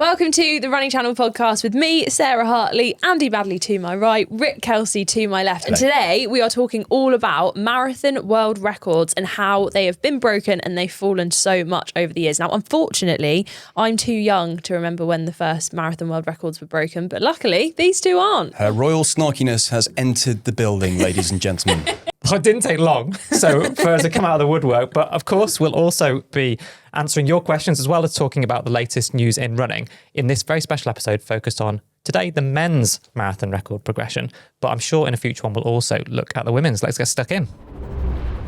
Welcome to the Running Channel podcast with me, Sarah Hartley, Andy Baddeley to my right, Rick Kelsey to my left. Hello. And today we are talking all about marathon world records and how they have been broken and they've fallen so much over the years. Now, unfortunately, I'm too young to remember when the first marathon world records were broken, but luckily these two aren't. Her royal snarkiness has entered the building, ladies and gentlemen. It didn't take long for her to come out of the woodwork, but of course we'll also be answering your questions as well as talking about the latest news in running in this very special episode focused on today the men's marathon record progression, but I'm sure in a future one we'll also look at the women's. Let's get stuck in.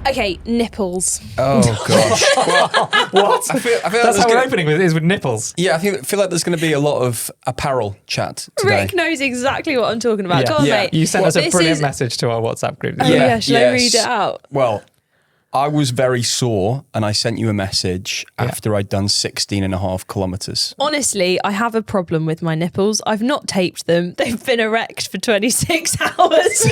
Okay, nipples. Oh gosh. Well, what? I feel that's how we're opening with nipples. Yeah, I feel like there's going to be a lot of apparel chat today. Rick knows exactly what I'm talking about. Go on, mate. You sent us a brilliant message to our WhatsApp group. Shall I read it out? Well, I was very sore and I sent you a message after I'd done 16.5 kilometres. Honestly, I have a problem with my nipples. I've not taped them. They've been erect for 26 hours.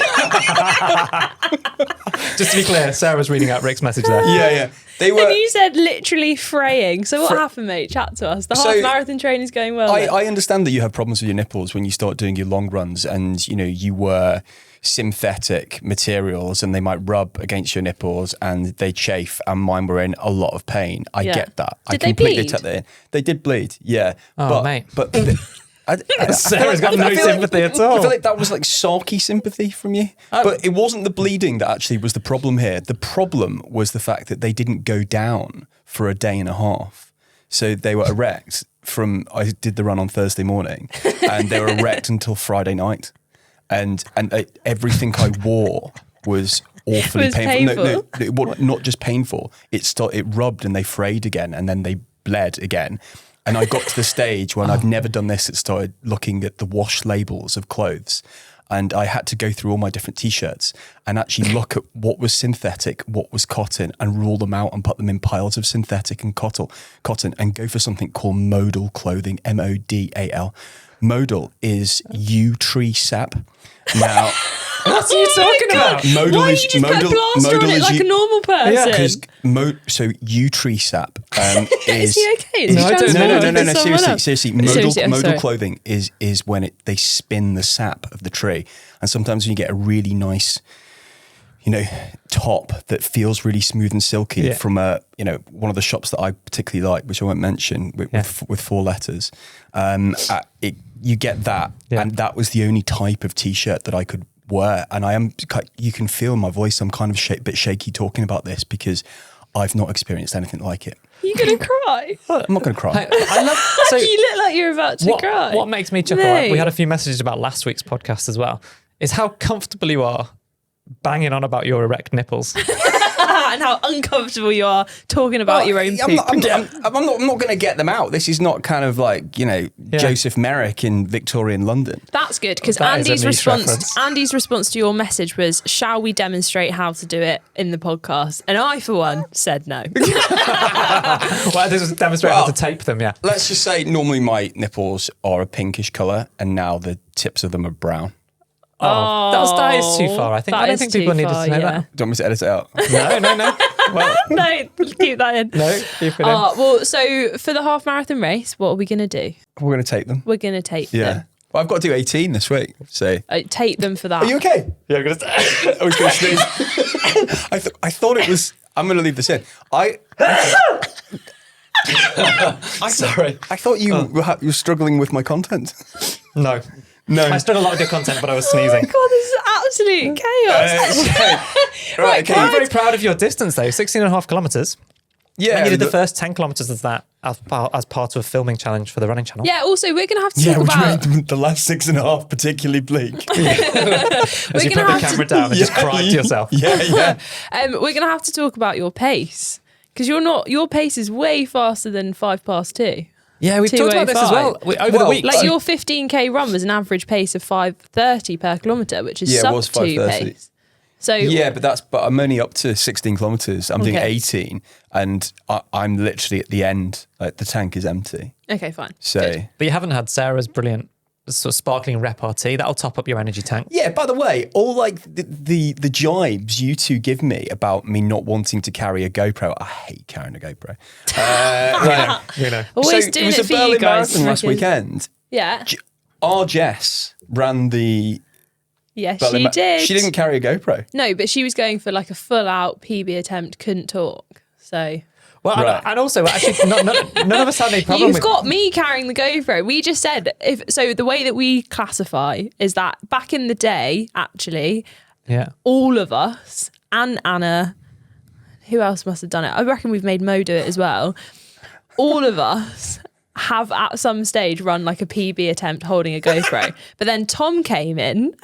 Just to be clear, Sarah's reading out Rick's message there. Yeah. They were. And you said literally fraying. So what happened, mate? Chat to us. The half marathon training's going well. I understand that you have problems with your nipples when you start doing your long runs and, you were synthetic materials and they might rub against your nipples and they chafe and mine were in a lot of pain. I get that. Did I completely they bleed? take that in. They did bleed, yeah. Mate. But Sarah's got no sympathy at all. I feel like that was like sulky sympathy from you. But it wasn't the bleeding that actually was the problem here. The problem was the fact that they didn't go down for a day and a half. So they were erect I did the run on Thursday morning and they were erect until Friday night. And everything I wore was awfully painful. No, not just painful. It rubbed and they frayed again and then they bled again. And I got to the stage when I've never done this. It started looking at the wash labels of clothes. And I had to go through all my different T-shirts and actually look at what was synthetic, what was cotton, and rule them out and put them in piles of synthetic and cotton and go for something called modal clothing, M-O-D-A-L. Modal is yew tree sap. Now, what are you talking about? Modal Why don't you just put a plaster on it like a normal person? Yeah, because yew tree sap is he okay? No. Seriously. Modal clothing is when they spin the sap of the tree, and sometimes when you get a really nice, top that feels really smooth and silky from one of the shops that I particularly like, which I won't mention, with 4 letters. You get that, and that was the only type of T-shirt that I could wear. And you can feel in my voice, I'm kind of a bit shaky talking about this because I've not experienced anything like it. You're going to cry? I'm not going to cry. I love. So you look like you're about to cry. What makes me chuckle, we had a few messages about last week's podcast as well, is how comfortable you are banging on about your erect nipples. And how uncomfortable you are talking about your own poop. I'm not going to get them out. This is not kind of like, Joseph Merrick in Victorian London. That's good, because Andy's response to your message was, shall we demonstrate how to do it in the podcast? And I, for one, said no. Well, this is demonstrate how to tape them, yeah. Let's just say normally my nipples are a pinkish colour and now the tips of them are brown. That is too far. I don't think people needed to know that. Do you want me to edit it out? No. Well, no, keep that in. No, keep it in. Well, so for the half marathon race, what are we going to do? We're going to tape them. We're going to tape them. Well, I've got to do 18 this week, so... tape them for that. Are you okay? Yeah, I'm going to... I was going to sneeze. I thought it was... I'm going to leave this in. Sorry. I thought you were struggling with my content. No. I still had a lot of good content, but I was sneezing. Oh my God, this is absolute chaos. Right, okay. I'm very proud of your distance, though. 16.5 kilometres. Yeah. And you did the first 10 kilometres of that as part of a filming challenge for the running channel. Yeah, also, we're going to have to talk about... made the last 6.5 particularly bleak. As you put the camera down and just cried to yourself. Yeah. We're going to have to talk about your pace, because your pace is way faster than 5 past 2. Yeah, we've talked about this as well over the week. Like your 15k run was an average pace of 5:30 per kilometre, which is sub 2 pace. So but I'm only up to 16 kilometres. I'm doing 18, and I'm literally at the end. Like the tank is empty. Okay, fine. So, but you haven't had Sarah's brilliant sort of sparkling repartee. That'll top up your energy tank. Yeah, by the way, all like the jibes you two give me about me not wanting to carry a GoPro. I hate carrying a GoPro. You know. Always so doing it was it a for you Berlin guys. Marathon last weekend. Yeah. Our Jess ran the Yes, Berlin she did. She didn't carry a GoPro. No, but she was going for like a full out PB attempt, couldn't talk. So Well, Right. and also, actually, none of us had any problem you've with... got me carrying the GoPro. We just said so the way that we classify is that back in the day, actually, Yeah. all of us and Anna, who else must have done it? I reckon we've made Mo do it as well. All of us have at some stage run like a PB attempt holding a GoPro. But then Tom came in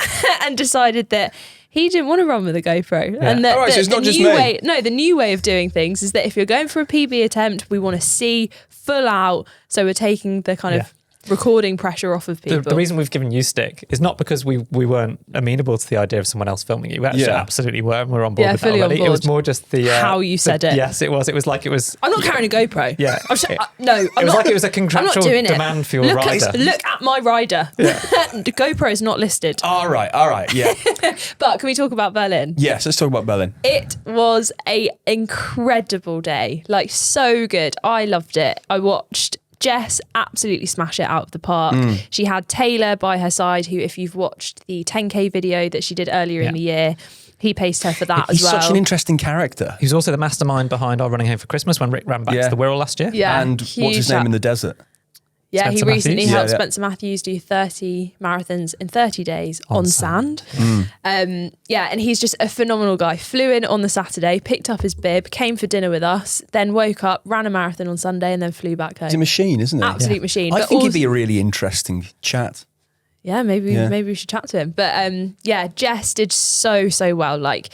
and decided that he didn't want to run with a GoPro. And All right, so it's not just me. the new way of doing things is that if you're going for a PB attempt, we want to see full out. So we're taking the kind of recording pressure off of people. The reason we've given you stick is not because we weren't amenable to the idea of someone else filming you. We actually absolutely were, and we're on board Yeah, with that fully on already. It was board. more just the... How you said it. Yes, it was. It was like it was... I'm not carrying a GoPro. Yeah. I'm was not, like it was a I'm contractual not doing demand it. for your look rider. Look at my rider. The GoPro is not listed. All right, yeah. But can we talk about Berlin? Yes, let's talk about Berlin. It was a incredible day. Like, so good. I loved it. I watched Jess absolutely smash it out of the park. She had Taylor by her side, who, if you've watched the 10K video that she did earlier in the year, he paced her for that He's as well. such an interesting character. He's also the mastermind behind our Running Home for Christmas when Rick ran back to the Wirral last year. Yeah, And what's his name in the desert? Yeah, Spencer he recently Matthews? helped Yeah. Spencer Matthews do 30 marathons in 30 days on sand. And he's just a phenomenal guy. Flew in on the Saturday, picked up his bib, came for dinner with us, then woke up, ran a marathon on Sunday, and then flew back home. He's a machine, isn't he? Absolute machine. I But think also- he'd be a really interesting chat. Yeah, maybe we should chat to him. But Jess did so well. Like,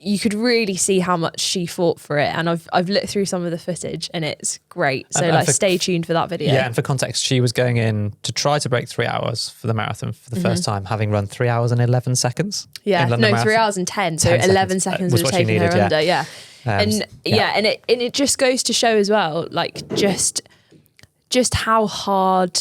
you could really see how much she fought for it, and I've looked through some of the footage, and it's great. So And stay tuned for that video. Yeah, and for context, she was going in to try to break 3 hours for the marathon for the first time, having run 3 hours and 11 seconds. Yeah, in London 3 Marathon. hours and 10, so 10 11 seconds, seconds was was what she taking her needed, under. Yeah. And it just goes to show as well, like, just how hard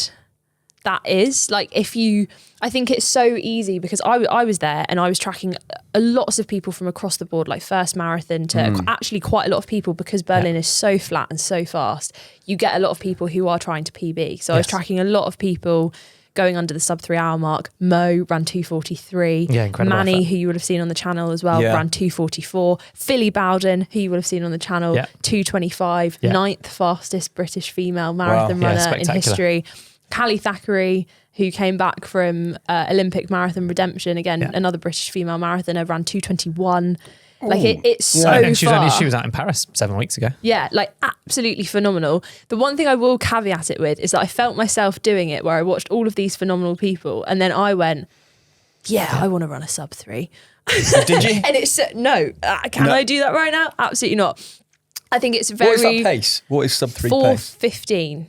that is. Like, I think it's so easy because I was there and I was tracking lots of people from across the board, like first marathon to actually quite a lot of people, because Berlin is so flat and so fast. You get a lot of people who are trying to PB. So I was tracking a lot of people going under the sub 3 hour mark. Mo ran 2:43. Yeah, incredible Manny, effort. who you would have seen on the channel as well, ran 2:44. Philly Bowden, who you would have seen on the channel, 2:25. Yeah. 9th fastest British female marathon Yeah, runner in spectacular. history. Callie Thackeray, who came back from Olympic Marathon Redemption, again, another British female marathoner, ran 2:21. Like, it's so And far. she was out in Paris 7 weeks ago. Yeah, like, absolutely phenomenal. The one thing I will caveat it with is that I felt myself doing it, where I watched all of these phenomenal people, and then I went, I want to run a sub 3. Did you? And it's no, can I do that right now? Absolutely not. I think it's very... What is that pace? What is sub 3 pace? 4:15.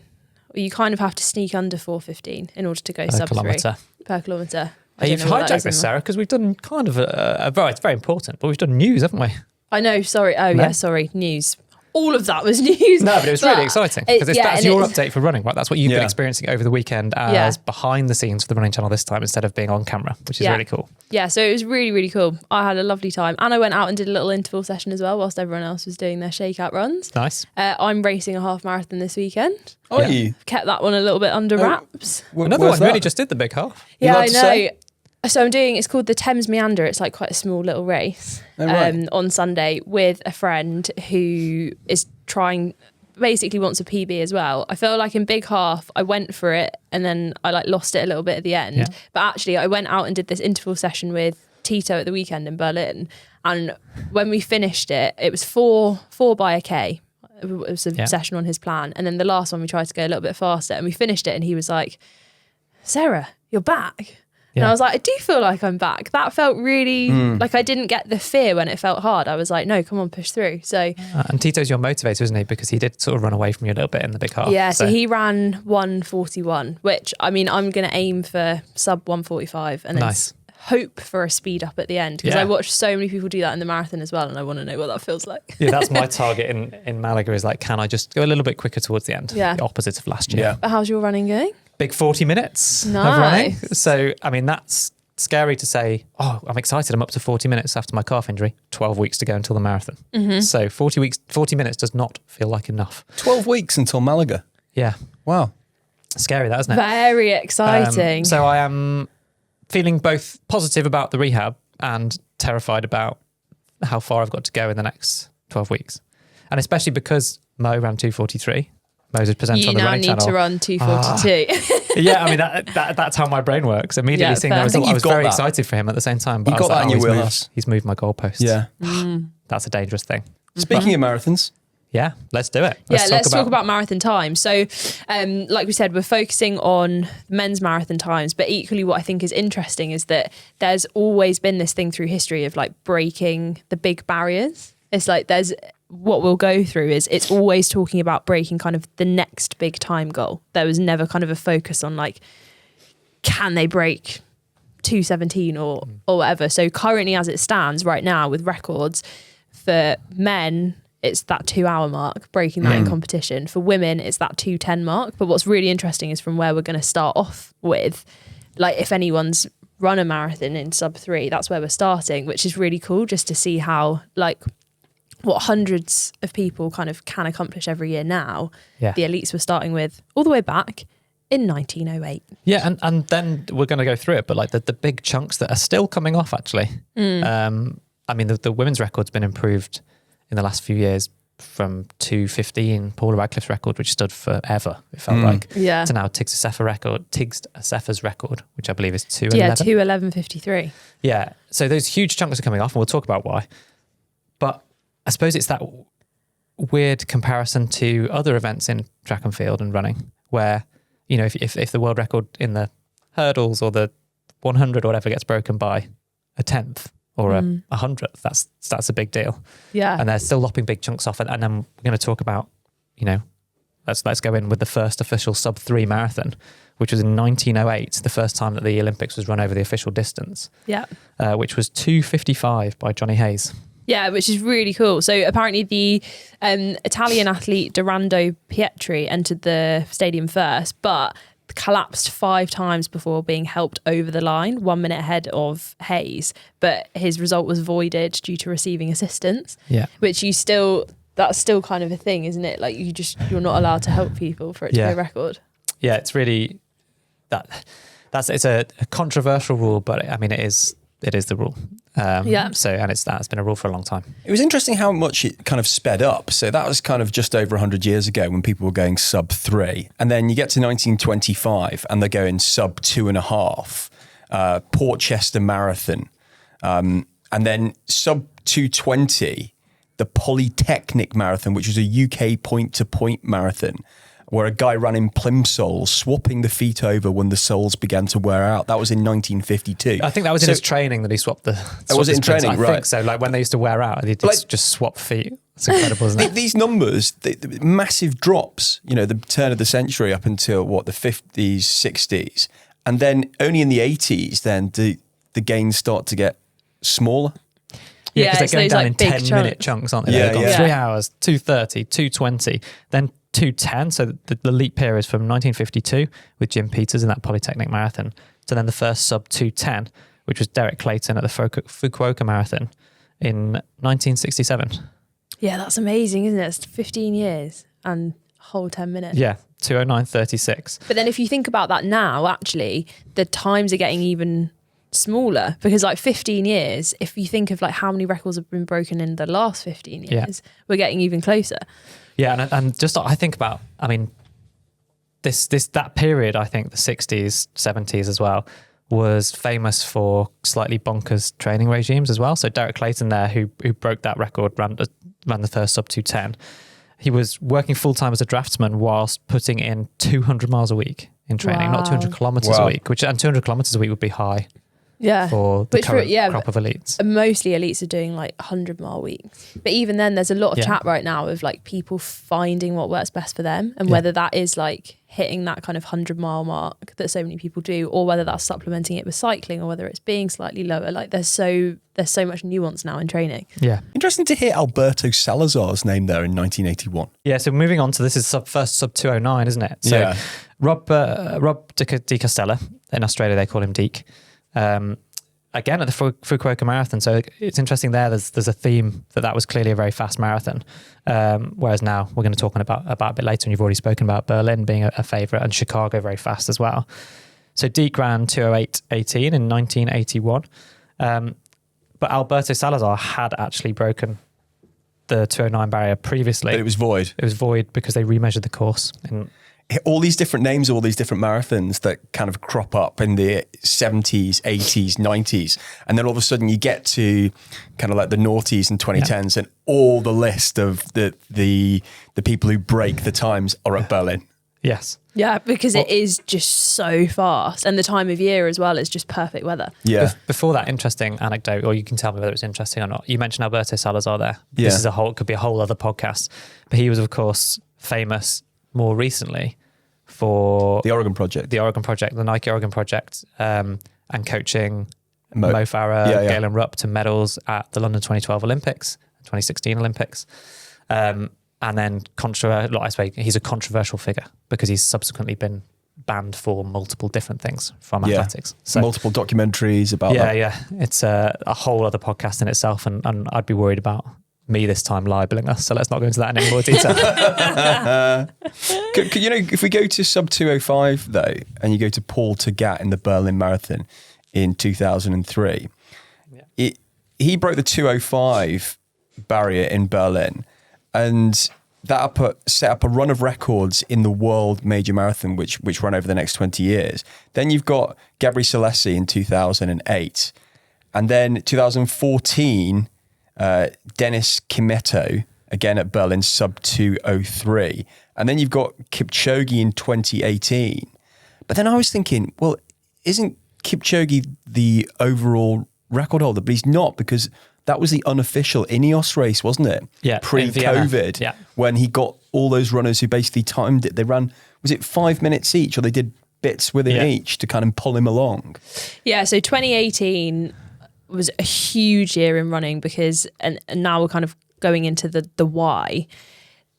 You kind of have to sneak under 4:15 in order to go sub 3 kilometre. per kilometre. Hey, you've hijacked this, Sarah, because we've done kind of it's very important, but we've done news, haven't we? I know, sorry. Oh, No? yeah, sorry. News. All of that was news. No, but it was really exciting because that's and your update for running, right? That's what you've been Yeah. experiencing over the weekend as behind the scenes for the running channel this time instead of being on camera, which is really cool. Yeah, so it was really, really cool. I had a lovely time. And I went out and did a little interval session as well whilst everyone else was doing their shakeout runs. Nice. I'm racing a half marathon this weekend. Are you? Kept that one a little bit under wraps. Another one really just did the big half. You Yeah, allowed I to know. say? So I'm doing, it's called the Thames Meander. It's like quite a small little race on Sunday with a friend who is basically wants a PB as well. I feel like in big half, I went for it and then I lost it a little bit at the end. Yeah. But actually I went out and did this interval session with Tito at the weekend in Berlin. And when we finished it, it was four by a K. It was a session on his plan. And then the last one we tried to go a little bit faster and we finished it and he was like, Sarah, you're back. And I was like, I do feel like I'm back. That felt really like I didn't get the fear when it felt hard. I was like, no, come on, push through. So And Tito's your motivator, isn't he? Because he did sort of run away from you a little bit in the big half. yeah, so he ran 1:41, which I mean, I'm going to aim for sub 1:45 and then hope for a speed up at the end, because I watched so many people do that in the marathon as well, and I want to know what that feels like. Yeah, that's my target in Malaga is like, can I just go a little bit quicker towards the end? Yeah. The opposite of last year. Yeah. But how's your running going? big 40 minutes of running. So, I mean, that's scary to say, oh, I'm excited. I'm up to 40 minutes after my calf injury. 12 weeks to go until the marathon. Mm-hmm. So 40 minutes does not feel like enough. 12 weeks until Malaga. Yeah. Wow. Scary, that, isn't it? Very exciting. So I am feeling both positive about the rehab and terrified about how far I've got to go in the next 12 weeks. And especially because Mo ran 2:43. Mo's presenter on the running channel. You now need to run 2:42. Yeah, I mean, that's how my brain works. Immediately seeing that result, I was very excited for him at the same time. But you got that in your wheelhouse. He's moved my goalposts. Yeah. That's a dangerous thing. Speaking of marathons. Yeah, let's do it. Let's talk about marathon time. So, like we said, we're focusing on men's marathon times, but equally what I think is interesting is that there's always been this thing through history of like breaking the big barriers. It's like there's what we'll go through is it's always talking about breaking kind of the next big time goal. There was never kind of a focus on like, can they break 2:17 or whatever. So currently as it stands right now with records for men, it's that 2 hour mark, breaking that in competition. For women, it's that 2:10 mark. But what's really interesting is from where we're going to start off with, like if anyone's run a marathon in sub-3, that's where we're starting, which is really cool just to see how like what hundreds of people kind of can accomplish every year now. Yeah. The elites were starting with all the way back in 1908. Yeah, and then we're going to go through it, but like the big chunks that are still coming off actually. I mean, the women's record's been improved in the last few years from 2:15, Paula Radcliffe's record, which stood forever, it felt like, to now Tigst Asseffa's record, which I believe is 2:11. Yeah, 2:11:53. Yeah, so those huge chunks are coming off, and we'll talk about why. But I suppose it's that weird comparison to other events in track and field and running, where, you know, if the world record in the hurdles or the 100 or whatever gets broken by a 10th or a 100th, that's a big deal. Yeah. And they're still lopping big chunks off. And then we're going to talk about, you know, let's go in with the first official sub-3 marathon, which was in 1908, the first time that the Olympics was run over the official distance. Yeah. Which was 2:55 by Johnny Hayes. Yeah, which is really cool. So apparently the Italian athlete Dorando Pietri entered the stadium first, but collapsed 5 times before being helped over the line, 1 minute ahead of Hayes. But his result was voided due to receiving assistance. Yeah. Which that's still kind of a thing, isn't it? Like you're not allowed to help people for it to be a record. Yeah, it's really it's a controversial rule, but I mean it is the rule. So, and that's been a rule for a long time. It was interesting how much it kind of sped up. So that was kind of just over 100 years ago when people were going sub-3. And then you get to 1925 and they're going sub-2.5, Portchester Marathon. And then sub-220, the Polytechnic Marathon, which was a UK point-to-point marathon, where a guy ran in plimsolls, swapping the feet over when the soles began to wear out. That was in 1952. I think that was in his training that he swapped the... Was it in training? I think so. Like when they used to wear out, he'd just swap feet. It's incredible, isn't it? These numbers, the massive drops, you know, the turn of the century up until, the 50s, 60s. And then only in the 80s, then the gains start to get smaller. Yeah, because they're going down in 10-minute chunks, aren't they? Yeah, They've got 3 hours, 2:30, 2:20, then 2:10. So the leap period is from 1952 with Jim Peters in that Polytechnic Marathon to then the first sub 2:10, which was Derek Clayton at the Fukuoka Marathon in 1967. Yeah, that's amazing, isn't it? It's 15 years and a whole 10 minutes. Yeah, 2:09:36. But then if you think about that now, actually, the times are getting even smaller because like 15 years, if you think of like how many records have been broken in the last 15 years, we're getting even closer. Yeah, and just I think about, I mean, that period, I think the 60s, 70s as well, was famous for slightly bonkers training regimes as well. So Derek Clayton there, who broke that record, ran the first sub 2:10. He was working full-time as a draftsman whilst putting in 200 miles a week in training, not 200 kilometres a week, and 200 kilometres a week would be high. for the current crop of elites. Mostly elites are doing like 100-mile weeks. But even then, there's a lot of chat right now of like people finding what works best for them, and whether that is like hitting that kind of 100-mile mark that so many people do, or whether that's supplementing it with cycling, or whether it's being slightly lower. Like there's so much nuance now in training. Yeah. Interesting to hear Alberto Salazar's name there in 1981. Yeah, so moving on to this is first sub 209, isn't it? So Rob de Castella, in Australia they call him Deke. Again at the Fukuoka Marathon. So it's interesting there. There's a theme that was clearly a very fast marathon. Whereas now we're going to talk about a bit later, and you've already spoken about Berlin being a favourite and Chicago very fast as well. So Deke ran 2:08.18 in 1981. But Alberto Salazar had actually broken the 2:09 barrier previously. But it was void. It was void because they remeasured the course. All these different names, all these different marathons that kind of crop up in the 70s, 80s, 90s. And then all of a sudden you get to kind of like the noughties and 2010s and all the list of the people who break the times are at Berlin. Yes. Yeah, because it is just so fast. And the time of year as well is just perfect weather. Yeah. Before that interesting anecdote, or you can tell me whether it's interesting or not, you mentioned Alberto Salazar there. Yeah. This is could be a whole other podcast. But he was, of course, famous more recently for the Oregon Project, the Nike Oregon Project, and coaching Mo Farah, Galen Rupp to medals at the London 2012 Olympics, 2016 Olympics. And then I say he's a controversial figure because he's subsequently been banned for multiple different things from athletics. So multiple documentaries about that. Yeah. It's a whole other podcast in itself, and I'd be worried about me this time libeling us, so let's not go into that in any more detail. If we go to sub 205 though, and you go to Paul Tagat in the Berlin Marathon in 2003, he broke the 205 barrier in Berlin, and that set up a run of records in the world major marathon, which run over the next 20 years. Then you've got Gabri Selassie in 2008, and then 2014. Dennis Kimetto, again at Berlin, sub 203. And then you've got Kipchoge in 2018. But then I was thinking, well, isn't Kipchoge the overall record holder? But he's not, because that was the unofficial Ineos race, wasn't it? Yeah. Pre-COVID, when he got all those runners who basically timed it. They ran, was it 5 minutes each, or they did bits within each to kind of pull him along? Yeah, so 2018... was a huge year in running because, and now we're kind of going into the why,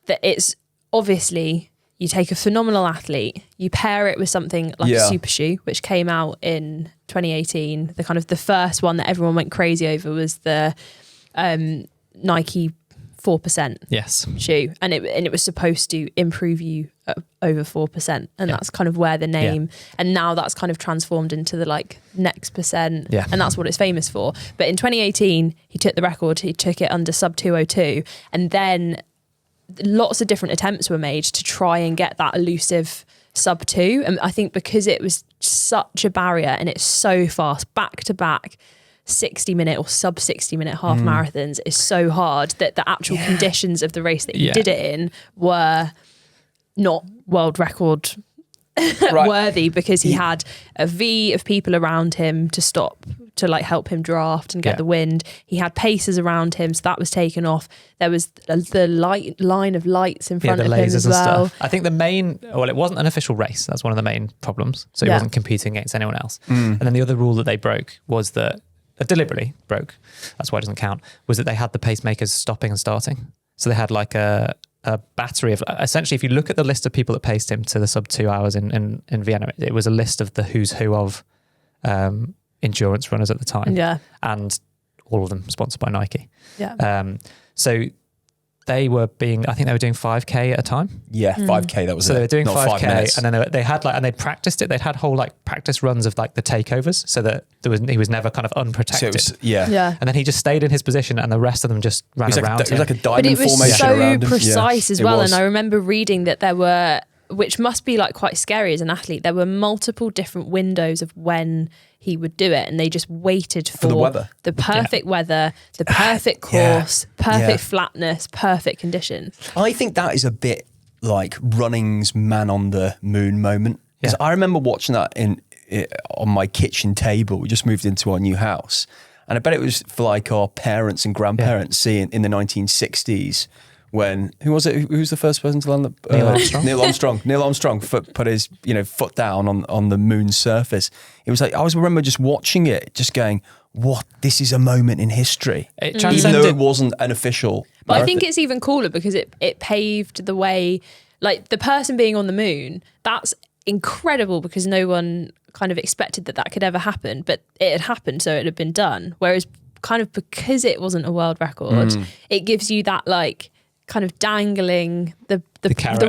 that it's obviously you take a phenomenal athlete, you pair it with something like a super shoe, which came out in 2018. The kind of the first one that everyone went crazy over was the Nike 4% shoe, and it was supposed to improve you over 4%, and that's kind of where the name, and now that's kind of transformed into the like next percent, and that's what it's famous for. But in 2018 he took the record, he took it under sub 202, and then lots of different attempts were made to try and get that elusive sub 2, and I think because it was such a barrier and it's so fast back to back 60-minute or sub 60-minute half marathons is so hard that the actual conditions of the race that he did it in were not world record worthy, because he had a V of people around him to stop, to like help him draft and get the wind. He had pacers around him, so that was taken off. There was the line of lights in front of him as well. Stuff. I think it wasn't an official race. That's one of the main problems. So he wasn't competing against anyone else. And then the other rule that they broke was that, deliberately broke, that's why it doesn't count, was that they had the pacemakers stopping and starting. So they had like a battery of, essentially, if you look at the list of people that paced him to the sub 2 hours in Vienna, it was a list of the who's who of endurance runners at the time. Yeah. And all of them sponsored by Nike. Yeah. So they were doing 5K at a a time. Yeah, 5K, that was so it. they were doing Not 5K, 5 minutes. and then they had and they'd practiced it. They'd had whole like practice runs of like the takeovers, so that he was never kind of unprotected. So And then he just stayed in his position, and the rest of them just ran around. It was like a diamond but it was formation around him. so precise as well. Was. And I remember reading that there were, which must be like quite scary as an athlete, there were multiple different windows of when he would do it, and they just waited for the weather, the perfect weather, the perfect course, perfect flatness, perfect conditions. I think that is a bit like running's man on the moon moment. Because I remember watching that on my kitchen table. We just moved into our new house. And I bet it was for like our parents and grandparents seeing in the 1960s when, who was it? Who was the first person to land? Neil Armstrong. Neil Armstrong put his foot down on the moon's surface. It was like, I always remember just watching it, just going, what? This is a moment in history. Even though it wasn't an official But marathon. I think it's even cooler because it paved the way, like the person being on the moon, that's incredible because no one kind of expected that could ever happen, but it had happened, so it had been done. Whereas kind of because it wasn't a world record, it gives you that like kind of dangling the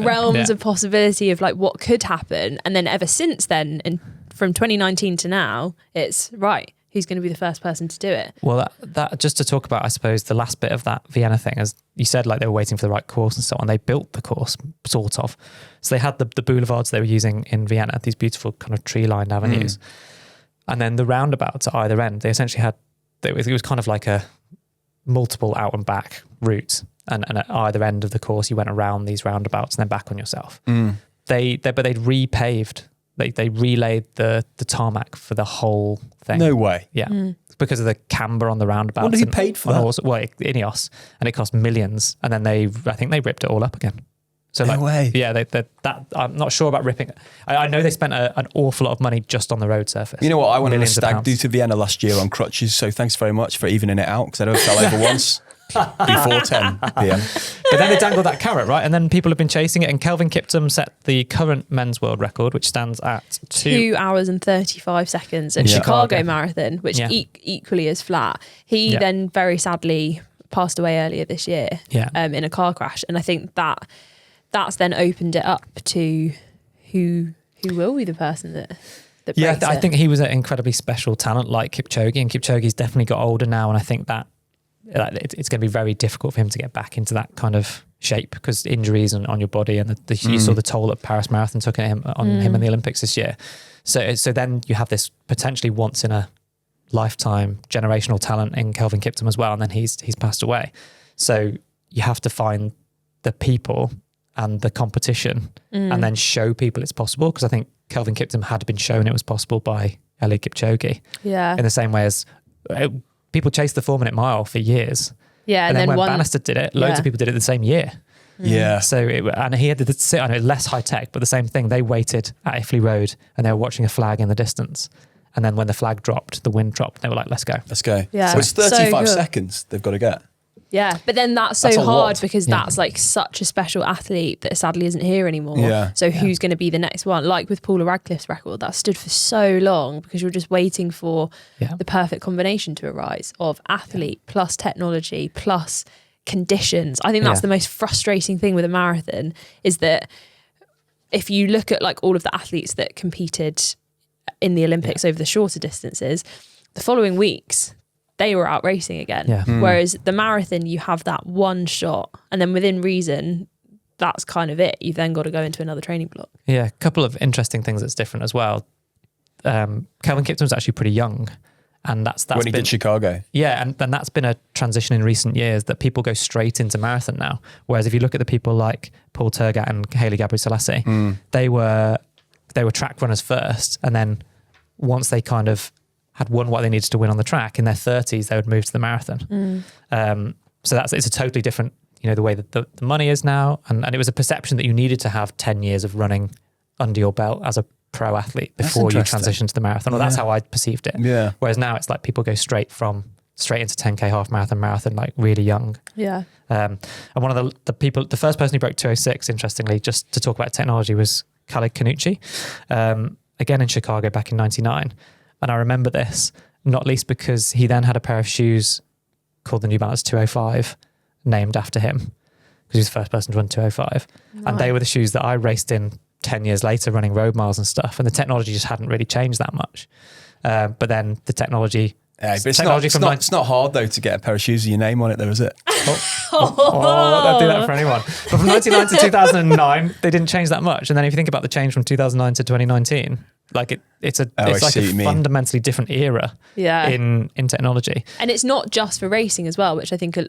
realms of possibility of like what could happen. And then ever since then, and from 2019 to now, it's right, who's going to be the first person to do it? Well, that just to talk about, I suppose, the last bit of that Vienna thing, as you said, like they were waiting for the right course and so on. They built the course, sort of. So they had the boulevards they were using in Vienna, these beautiful kind of tree-lined avenues. And then the roundabouts at either end, they essentially had, it was kind of like a multiple out and back route. And at either end of the course, you went around these roundabouts and then back on yourself. But they'd repaved. They relayed the tarmac for the whole thing. No way. Yeah. Because of the camber on the roundabouts. What did he paid for that? Well, Ineos, and it cost millions. And then I think they ripped it all up again. So no way. Yeah, that I'm not sure about ripping it. I know they spent an awful lot of money just on the road surface. You know what? I went on a Millions of stag pounds. do to Vienna last year on crutches, so thanks very much for evening it out because I never fell over once before 10 p.m. But then they dangled that carrot, right? And then people have been chasing it. And Kelvin Kiptum set the current men's world record, which stands at 2 hours and 35 seconds at Chicago Marathon, which equally is flat. He then very sadly passed away earlier this year in a car crash. And I think that's then opened it up to who will be the person that breaks I it. think he was an incredibly special talent like Kipchoge, and Kipchoge's definitely got older now, and I think that it's going to be very difficult for him to get back into that kind of shape because injuries on your body, and you saw the toll that Paris Marathon took on him in the Olympics this year. So then you have this potentially once in a lifetime generational talent in Kelvin Kiptum as well, and then he's passed away. So you have to find the people and the competition and then show people it's possible, because I think Kelvin Kiptum had been shown it was possible by Eliud Kipchoge. Yeah. In the same way as people chased the 4-minute mile for years. Yeah. And then when Bannister did it, loads of people did it the same year. Yeah. So and he had I know less high tech, but the same thing. They waited at Iffley Road and they were watching a flag in the distance. And then when the flag dropped, the wind dropped, they were like, let's go. Let's go. Yeah. So it's 35 seconds they've got to get. Yeah, but then that's so hard because that's like such a special athlete that sadly isn't here anymore. Yeah. So who's going to be the next one? Like with Paula Radcliffe's record, that stood for so long because you're just waiting for the perfect combination to arise of athlete plus technology plus conditions. I think that's the most frustrating thing with a marathon is that if you look at like all of the athletes that competed in the Olympics over the shorter distances, the following weeks they were out racing again. Yeah. Whereas the marathon, you have that one shot and then within reason, that's kind of it. You've then got to go into another training block. Yeah, a couple of interesting things that's different as well. Kelvin Kiptum's actually pretty young, and that's when he did Chicago. Yeah, and that's been a transition in recent years that people go straight into marathon now. Whereas if you look at the people like Paul Tergat and Haile Gebrselassie, they were track runners first, and then once they kind of had won what they needed to win on the track in their 30s, they would move to the marathon. So it's a totally different, the way that the money is now. And it was a perception that you needed to have 10 years of running under your belt as a pro athlete before you transition to the marathon. Well, that's how I perceived it. Yeah. Whereas now it's like people go straight into 10K half marathon, like really young. Yeah. And one of the first person who broke 2:06, interestingly, just to talk about technology, was Khalid Kanuchi, again in Chicago back in 99. And I remember this, not least because he then had a pair of shoes called the New Balance 205, named after him, because he was the first person to run 205. Nice. And they were the shoes that I raced in 10 years later, running road miles and stuff. And the technology just hadn't really changed that much. But then the technology... Yeah, but it's not hard, though, to get a pair of shoes with your name on it, though, is it? Don't do that for anyone. But from 1999 to 2009, they didn't change that much. And then if you think about the change from 2009 to 2019... like it's like a fundamentally different era in technology. And it's not just for racing as well, which I think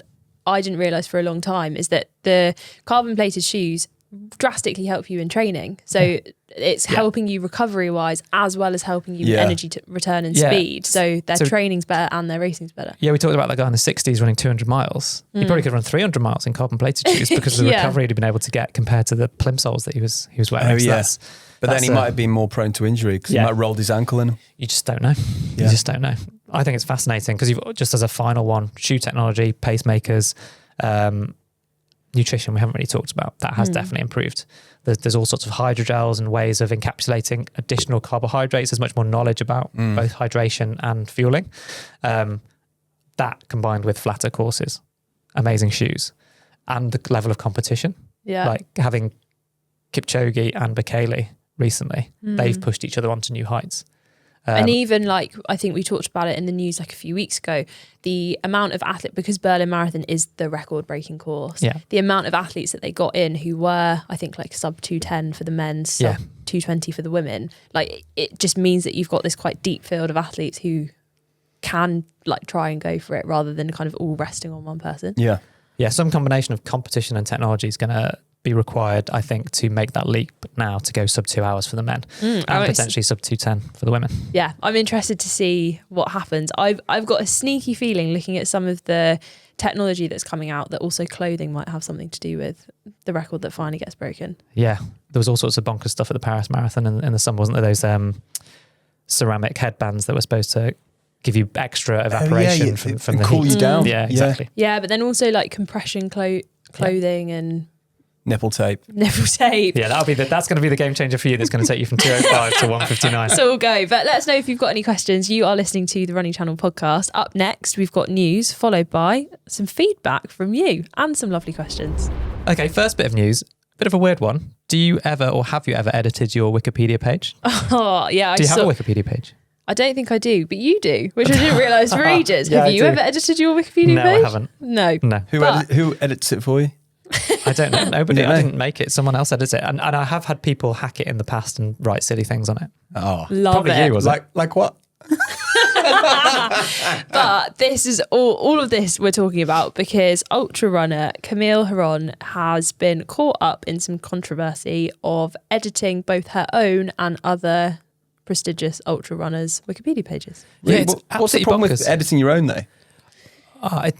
I didn't realise for a long time, is that the carbon plated shoes drastically help you in training. So it's helping you recovery wise as well as helping you energy return and speed. So their training's better and their racing's better. Yeah, we talked about that guy in the 60s running 200 miles. He probably could run 300 miles in carbon plated shoes because of the recovery he'd been able to get compared to the plimsolls that he was wearing. Oh, yeah. But then he might have been more prone to injury because he might have rolled his ankle in him. You just don't know. You just don't know. I think it's fascinating because you've just as a final one, shoe technology, pacemakers, nutrition we haven't really talked about. That has definitely improved. There's all sorts of hydrogels and ways of encapsulating additional carbohydrates. There's much more knowledge about both hydration and fueling. That combined with flatter courses, amazing shoes, and the level of competition. Yeah. Like having Kipchoge and Bekele recently, they've pushed each other onto new heights. And even like, I think we talked about it in the news like a few weeks ago, the amount of because Berlin Marathon is the record breaking course, the amount of athletes that they got in who were, I think like sub 210 for the men's, sub 220 for the women, like it just means that you've got this quite deep field of athletes who can like try and go for it rather than kind of all resting on one person. Yeah. Yeah, some combination of competition and technology is going to be required, I think, to make that leap now to go sub 2 hours for the men and potentially sub 210 for the women. Yeah, I'm interested to see what happens. I've got a sneaky feeling looking at some of the technology that's coming out that also clothing might have something to do with the record that finally gets broken. Yeah, there was all sorts of bonkers stuff at the Paris Marathon in the summer, wasn't there? Those ceramic headbands that were supposed to give you extra evaporation from the cool heat. You down. Yeah, exactly. Yeah, but then also like compression clothing and nipple tape. Yeah, that's going to be the game changer for you. That's going to take you from 205 to 159. So we'll go. But let us know if you've got any questions. You are listening to the Running Channel podcast. Up next, we've got news followed by some feedback from you and some lovely questions. Okay, first bit of news, bit of a weird one. Do you ever or have you ever edited your Wikipedia page? Oh, yeah. Do you have a Wikipedia page? I don't think I do, but you do, which I didn't realise for ages. Have you ever edited your Wikipedia page? No, I haven't. No. Who edits it for you? I don't know. Nobody. I didn't make it. Someone else edits it. And I have had people hack it in the past and write silly things on it. Oh, love probably it. You, was it? Like what? But this is all of this we're talking about because ultra runner Camille Herron has been caught up in some controversy of editing both her own and other prestigious ultra runners' Wikipedia pages. Yeah, what's the problem with editing your own though?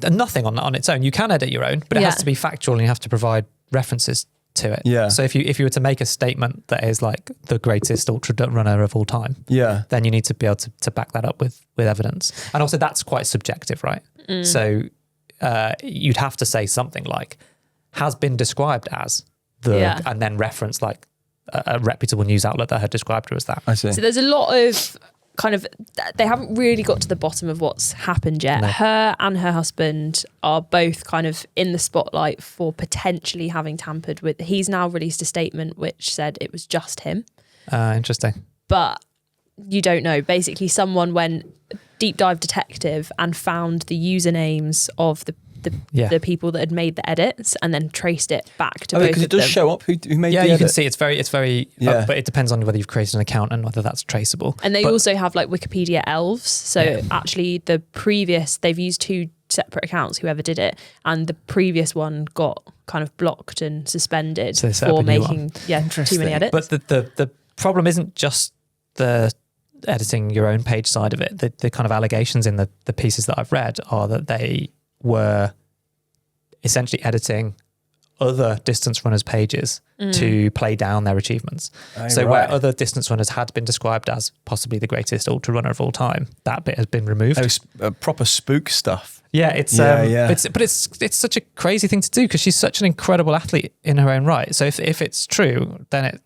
Nothing on its own. You can edit your own, but it has to be factual and you have to provide references to it. Yeah. So if you were to make a statement that is like the greatest ultra runner of all time, then you need to be able to back that up with evidence. And also that's quite subjective, right? So you'd have to say something like has been described as and then reference like a reputable news outlet that had described her as that. I see. So there's a lot of they haven't really got to the bottom of what's happened yet. No. Her and her husband are both kind of in the spotlight for potentially having tampered with. He's now released a statement which said it was just him. Interesting. But you don't know. Basically, someone went deep dive detective and found the usernames of the people that had made the edits and then traced it back to both of them. Because it does show up who made the edit. Yeah, you can see it's very but it depends on whether you've created an account and whether that's traceable. And they also have like Wikipedia elves. So actually they've used two separate accounts, whoever did it, and the previous one got kind of blocked and suspended for making too many edits. But the problem isn't just the editing your own page side of it. The kind of allegations in the pieces that I've read are that they were essentially editing other distance runners' pages to play down their achievements. Where other distance runners had been described as possibly the greatest ultra runner of all time, that bit has been removed. Proper spook stuff. Yeah, it's such a crazy thing to do because she's such an incredible athlete in her own right. So if it's true, then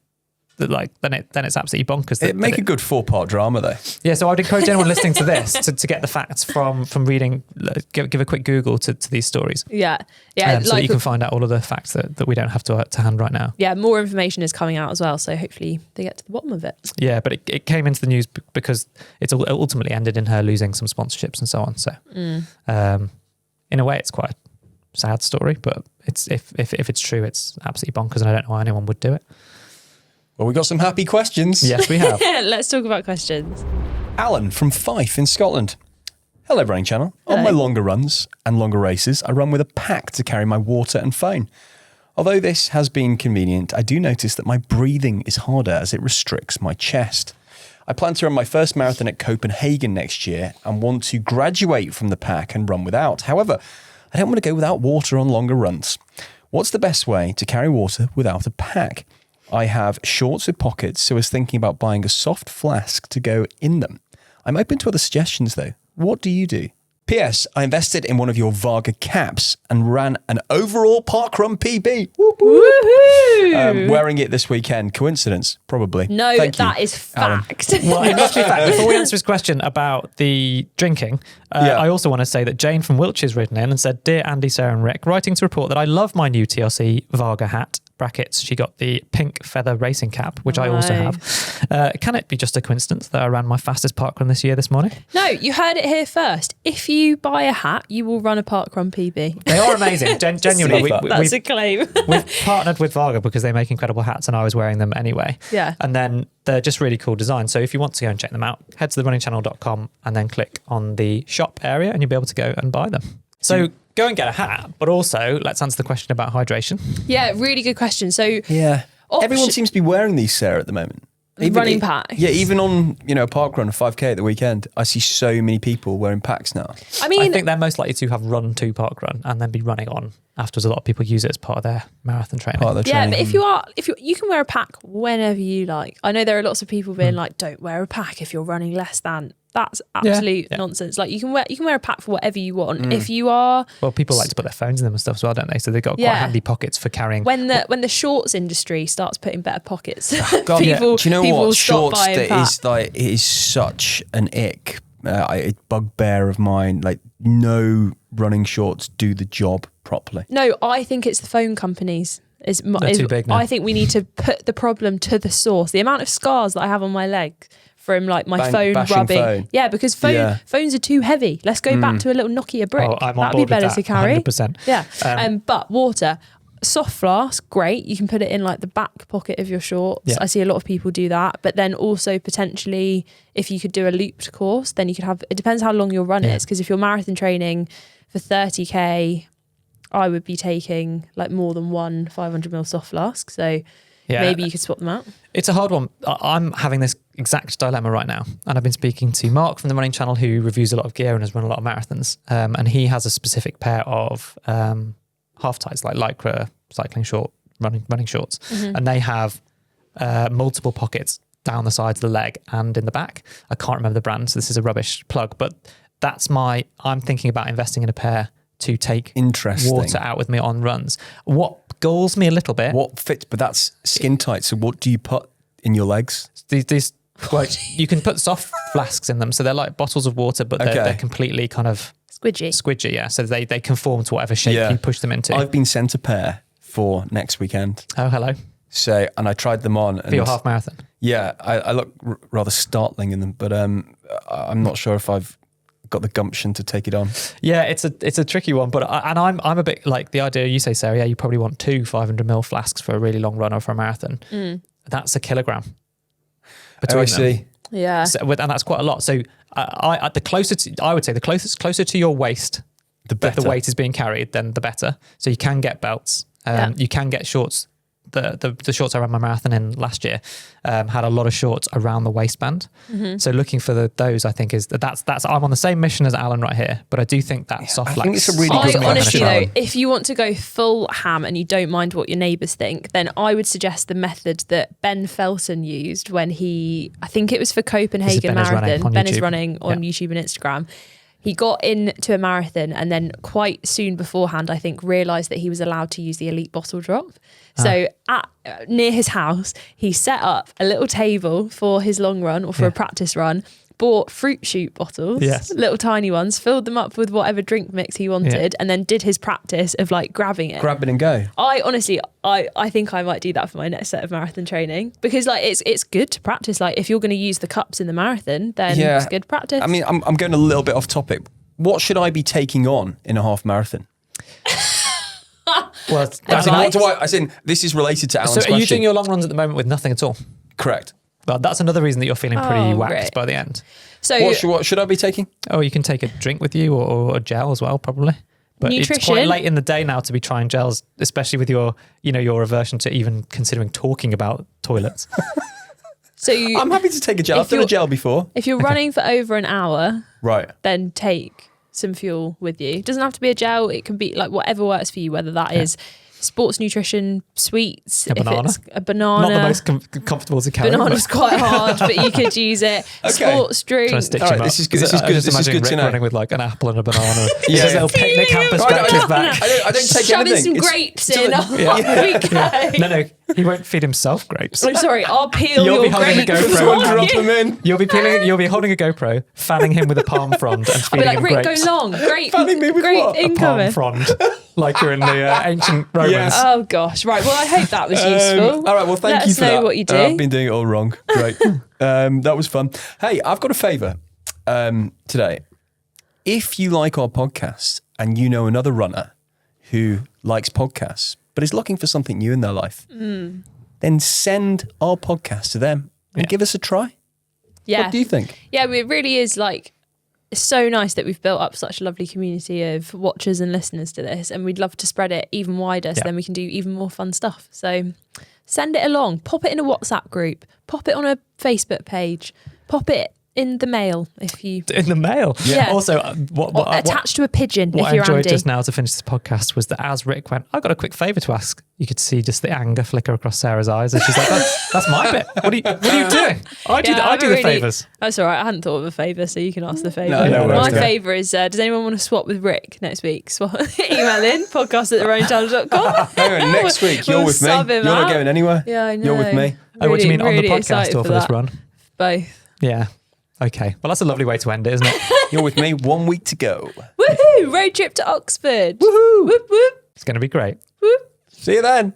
it's absolutely bonkers. It'd make a good 4-part drama though. Yeah, so I'd encourage anyone listening to this to get the facts from reading, give a quick Google to these stories. Yeah. So that you can find out all of the facts that we don't have to hand right now. Yeah, more information is coming out as well, so hopefully they get to the bottom of it. Yeah, but it came into the news because it's ultimately ended in her losing some sponsorships and so on. So in a way, it's quite a sad story, but it's if it's true, it's absolutely bonkers, and I don't know why anyone would do it. Well, we got some happy questions. Yes, we have. Let's talk about questions. Alan from Fife in Scotland. Hello, Running Channel. Hello. On my longer runs and longer races, I run with a pack to carry my water and phone. Although this has been convenient, I do notice that my breathing is harder as it restricts my chest. I plan to run my first marathon at Copenhagen next year and want to graduate from the pack and run without. However, I don't want to go without water on longer runs. What's the best way to carry water without a pack? I have shorts with pockets, so I was thinking about buying a soft flask to go in them. I'm open to other suggestions though. What do you do? P.S. I invested in one of your Varga caps and ran an overall parkrun PB. Whoop, whoop. Woohoo! Wearing it this weekend. Coincidence? Probably. No, Thank you, that is Alan. fact. Well, it must be fact. Before we answer his question about the drinking, I also want to say that Jane from Wiltshire's written in and said, "Dear Andy, Sarah and Rick, writing to report that I love my new TRC Varga hat." Brackets, she got the pink feather racing cap, which I also have. Can it be just a coincidence that I ran my fastest parkrun this morning? No, you heard it here first. If you buy a hat, you will run a parkrun PB. They are amazing. Genuinely, That's a claim. we've partnered with Varga because they make incredible hats and I was wearing them anyway. Yeah. And then they're just really cool design. So if you want to go and check them out, head to therunningchannel.com and then click on the shop area and you'll be able to go and buy them. So go and get a hat, but also let's answer the question about hydration. Yeah, really good question. So Yeah. Everyone seems to be wearing these, Sarah, at the moment. Running packs. Yeah, even on, a park run, a 5K at the weekend, I see so many people wearing packs now. I mean, I think they're most likely to have run to parkrun and then be running on afterwards. A lot of people use it as part of their marathon training. yeah, but if you can wear a pack whenever you like. I know there are lots of people being like, don't wear a pack if you're running less than. That's absolute nonsense. Like you can wear a pack for whatever you want. If you are, well, people like to put their phones in them and stuff as well, don't they? So they've got quite handy pockets for carrying. When the shorts industry starts putting better pockets, God, people, do you know people what? stop Shorts buying that packs. is like, it is such an ick. A bugbear of mine. Like, no running shorts do the job properly. No, I think it's the phone companies. They're too big now. I think we need to put the problem to the source. The amount of scars that I have on my leg from like my phone rubbing. Phone. Yeah, because phones are too heavy. Let's go back to a little Nokia brick. Oh, I'm on That'd be board with better that, to carry. 100%. Yeah. But water, soft flask, great. You can put it in like the back pocket of your shorts. Yeah. I see a lot of people do that. But then also potentially if you could do a looped course, then you could have, it depends how long your run is. Because if you're marathon training for 30k, I would be taking like more than one 500ml soft flask. So maybe you could swap them out. It's a hard one. I'm having this exact dilemma right now. And I've been speaking to Mark from the Running Channel who reviews a lot of gear and has run a lot of marathons. And he has a specific pair of half tights, like Lycra cycling short, running shorts. Mm-hmm. And they have multiple pockets down the sides of the leg and in the back. I can't remember the brand, so this is a rubbish plug. But I'm thinking about investing in a pair to take water out with me on runs. What galls me a little bit. What fits, but that's skin tight. So what do you put in your legs? These well, you can put soft flasks in them. So they're like bottles of water, but they're completely kind of squidgy. Yeah. So they conform to whatever shape you push them into. I've been sent a pair for next weekend. Oh, hello. So, and I tried them on. For your half marathon? Yeah. I look rather startling in them, but I'm not sure if I've got the gumption to take it on. Yeah, it's a tricky one, but I'm a bit like the idea you say, Sarah. Yeah, you probably want 2 500ml flasks for a really long run or for a marathon. That's a kilogram. I see. Yeah, so, and that's quite a lot. So I would say the closer to your waist, the better. The weight is being carried, then the better. So you can get belts. You can get shorts. The shorts I ran my marathon in last year had a lot of shorts around the waistband. Mm-hmm. So looking for those, I think that's I'm on the same mission as Alan right here, but I do think that soft flask. I think it's a really good honestly though, if you want to go full ham and you don't mind what your neighbours think, then I would suggest the method that Ben Felton used when I think it was for Copenhagen Marathon. Ben is running on YouTube and Instagram. He got into a marathon and then quite soon beforehand, I think, realised that he was allowed to use the elite bottle drop. So near his house, he set up a little table for his long run or for a practice run, bought fruit shoot bottles, little tiny ones, filled them up with whatever drink mix he wanted, and then did his practice of like grabbing it. Grab it and go. I honestly think I might do that for my next set of marathon training because like it's good to practice. Like if you're going to use the cups in the marathon, then it's good practice. I mean, I'm going a little bit off topic. What should I be taking on in a half marathon? Well, this is related to Alan's question. So are you doing your long runs at the moment with nothing at all? Correct. Well, that's another reason that you're feeling pretty waxed by the end. So what should I be taking? Oh, you can take a drink with you or a gel as well, probably. But it's Nutrition. quite late in the day now to be trying gels, especially with your aversion to even considering talking about toilets. So I'm happy to take a gel. I've done a gel before. if you're running for over an hour, Right. then take some fuel with you. It doesn't have to be a gel. It can be like whatever works for you, whether that is sports nutrition, sweets, A banana. if it's a banana. Not the most comfortable to carry. Banana's quite hard, but you could use it. Okay. Sports drink. Trying to stitch All right, him up. this is good. This is I good. just This is imagine good to Rick know. running with like an apple and a banana. Yeah. His little picnic hamper I strapped to his don't- back. I don't take Shoving anything. some It's- grapes it's in. a- Off we go. No, he won't feed himself grapes. I'm sorry, I'll peel You'll be your holding a grapes. GoPro for and Drop you. them in. You'll be holding a GoPro, fanning him with a palm frond and I'll be feeding like, him Rick, grapes. go long. Grape, Fanning me with grape what? A Palm incoming. frond, like you're in the ancient Romans. Yes. Oh gosh, right. Well, I hope that was useful. All right, well, thank Let you us for know that. what you do. I've been doing it all wrong. Great. That was fun. Hey, I've got a favour today. If you like our podcast and you know another runner who likes podcasts but is looking for something new in their life, then send our podcast to them and give us a try. Yeah. What do you think? Yeah, it really is like, it's so nice that we've built up such a lovely community of watchers and listeners to this, and we'd love to spread it even wider so then we can do even more fun stuff. So send it along, pop it in a WhatsApp group, pop it on a Facebook page, pop it in the mail if you In the mail. Yeah. Also, what attached to a pigeon what if I you're enjoyed Andy. just now to finish this podcast was that as Rick went, I've got a quick favour to ask. You could see just the anger flicker across Sarah's eyes, and she's like, "That's my bit. What are you doing? I do the favours." That's all right. I hadn't thought of a favour, so you can ask the favour. No worries, My no. favour is, does anyone want to swap with Rick next week? Email in, podcast@therownchallenge.com. Hang on, next week you're We'll with me. sub You're him not out. going anywhere. Yeah, I know. You're with me. Oh, what do you mean on the Really podcast excited or for this that. run? Both. Yeah. Okay. Well, that's a lovely way to end it, isn't it? You're with me. 1 week to go. Woohoo! Road trip to Oxford. Woohoo! Whoop whoop. It's going to be great. Whoop. See you then.